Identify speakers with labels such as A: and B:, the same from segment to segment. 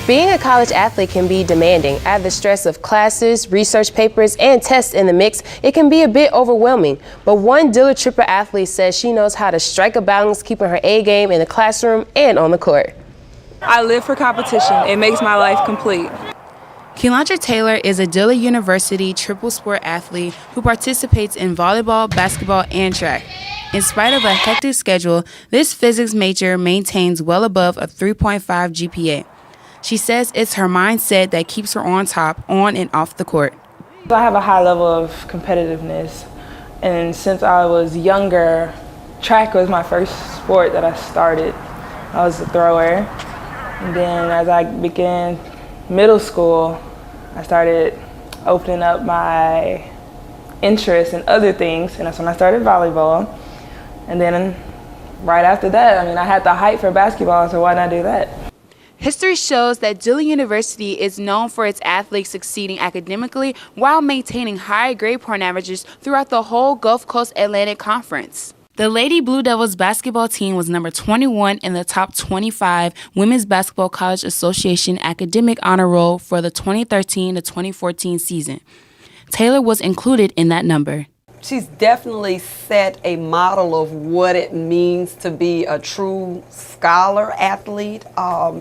A: Being a college athlete can be demanding. Add the stress of classes, research papers, and tests in the mix, it can be a bit overwhelming. But one Dillard Tripper athlete says she knows how to strike a balance, keeping her A game in the classroom and on the court.
B: I live for competition. It makes my life complete.
C: Keelandra Taylor is a Dillard University triple sport athlete who participates in volleyball, basketball, and track. In spite of a hectic schedule, this physics major maintains well above a 3.5 GPA. She says it's her mindset that keeps her on top, on and off the court.
B: I have a high level of competitiveness, and since I was younger, track was my first sport that I started. I was a thrower, and then as I began middle school, I started opening up my interest in other things, and that's when I started volleyball. And then right after that, I had the height for basketball, so why not do that?
C: History shows that Dillard University is known for its athletes succeeding academically while maintaining high grade point averages throughout the whole Gulf Coast Atlantic Conference. The Lady Blue Devils basketball team was number 21 in the top 25 Women's Basketball College Association academic honor roll for the 2013 to 2014 season. Taylor was included in that number.
D: She's definitely set a model of what it means to be a true scholar athlete.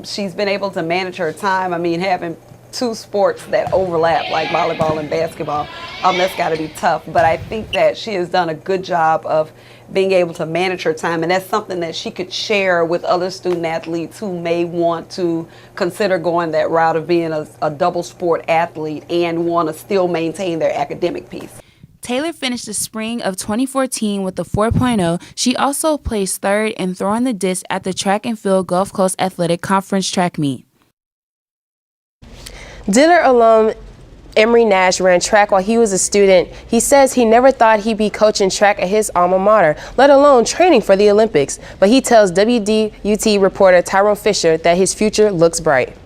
D: She's been able to manage her time. Having two sports that overlap like volleyball and basketball, that's got to be tough. But I think that she has done a good job of being able to manage her time, and that's something that she could share with other student athletes who may want to consider going that route of being a double sport athlete and want to still maintain their academic piece.
C: Taylor finished the spring of 2014 with a 4.0. She also placed third in throwing the disc at the Track and Field Gulf Coast Athletic Conference track meet.
A: Dillard alum Emory Nash ran track while he was a student. He says he never thought he'd be coaching track at his alma mater, let alone training for the Olympics. But he tells WDUT reporter Tyrone Fisher that his future looks bright.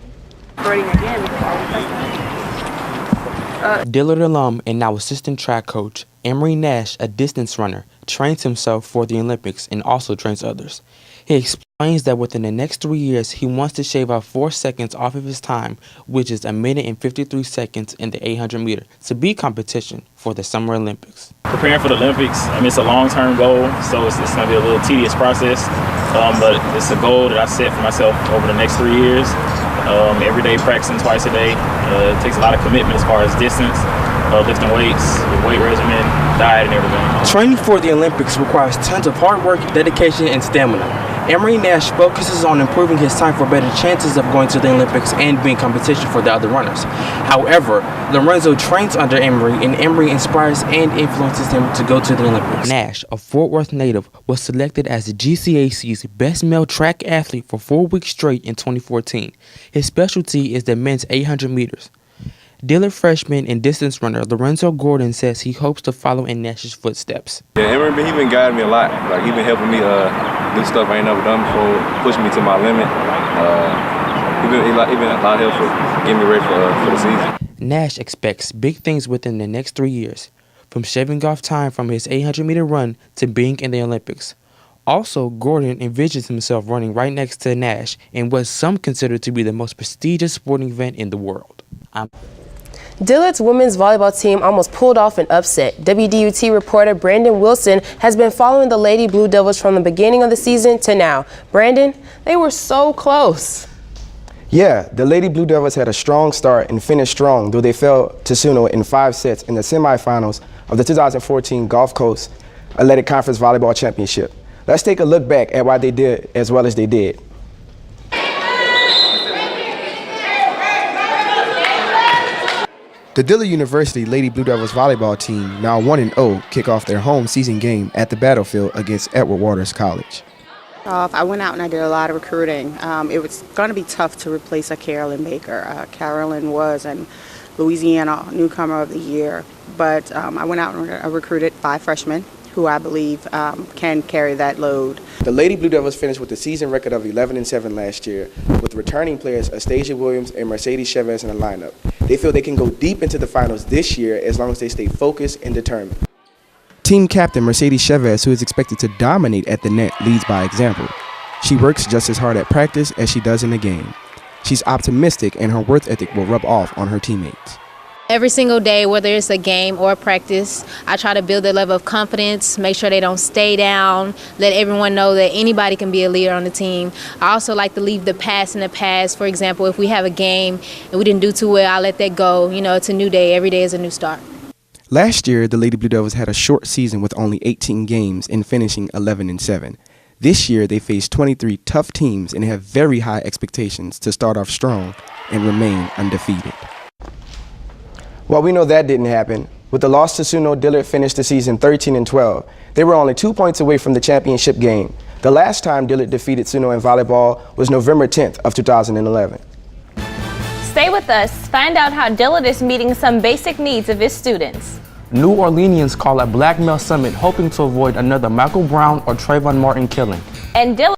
E: Dillard alum and now assistant track coach Emory Nash, a distance runner, trains himself for the Olympics and also trains others. He explains that within the next 3 years, he wants to shave off 4 seconds off of his time, which is 1 minute and 53 seconds in the 800 meter, to be competition for the Summer Olympics.
F: Preparing for the Olympics, it's a long-term goal, so it's going to be a little tedious process, but it's a goal that I set for myself over the next 3 years. Every day practicing twice a day. It takes a lot of commitment as far as distance, lifting weights, weight regimen, diet, and everything.
E: Training for the Olympics requires tons of hard work, dedication, and stamina. Emory Nash focuses on improving his time for better chances of going to the Olympics and being competition for the other runners. However, Lorenzo trains under Emory, and Emory inspires and influences him to go to the Olympics. Nash, a Fort Worth native, was selected as the GCAC's best male track athlete for 4 weeks straight in 2014. His specialty is the men's 800 meters. Dillard freshman and distance runner Lorenzo Gordon says he hopes to follow in Nash's footsteps.
G: Yeah, Emory, he been guiding me a lot. He been helping me do stuff I ain't never done before, pushing me to my limit. He been a lot of help for getting me ready for the season.
E: Nash expects big things within the next 3 years, from shaving off time from his 800-meter run to being in the Olympics. Also, Gordon envisions himself running right next to Nash in what some consider to be the most prestigious sporting event in the world.
A: Dillard's women's volleyball team almost pulled off an upset. WDUT reporter Brandon Wilson has been following the Lady Blue Devils from the beginning of the season to now. Brandon, they were so close.
H: Yeah, the Lady Blue Devils had a strong start and finished strong, though they fell to Suno in 5 sets in the semifinals of the 2014 Gulf Coast Athletic Conference Volleyball Championship. Let's take a look back at why they did as well as they did. The Dillard University Lady Blue Devils volleyball team, now 1-0, kick off their home season game at the battlefield against Edward Waters College.
I: I went out and I did a lot of recruiting. It was going to be tough to replace a Carolyn Baker. Carolyn was a Louisiana newcomer of the year, but I went out and I recruited 5 freshmen who I believe can carry that load.
H: The Lady Blue Devils finished with a season record of 11-7 last year, with returning players Astasia Williams and Mercedes Chavez in the lineup. They feel they can go deep into the finals this year as long as they stay focused and determined. Team captain Mercedes Chavez, who is expected to dominate at the net, leads by example. She works just as hard at practice as she does in the game. She's optimistic and her work ethic will rub off on her teammates.
J: Every single day, whether it's a game or a practice, I try to build their level of confidence, make sure they don't stay down, let everyone know that anybody can be a leader on the team. I also like to leave the past in the past. For example, if we have a game and we didn't do too well, I let that go. You know, it's a new day. Every day is a new start.
H: Last year, the Lady Blue Devils had a short season with only 18 games and finishing 11-7. This year, they face 23 tough teams and have very high expectations to start off strong and remain undefeated. Well, we know that didn't happen. With the loss to Suno, Dillard finished the season 13-12. They were only 2 points away from the championship game. The last time Dillard defeated Suno in volleyball was November 10th of 2011.
K: Stay with us. Find out how Dillard is meeting some basic needs of his students.
E: New Orleanians call a black male summit hoping to avoid another Michael Brown or Trayvon Martin killing.
K: And Dillard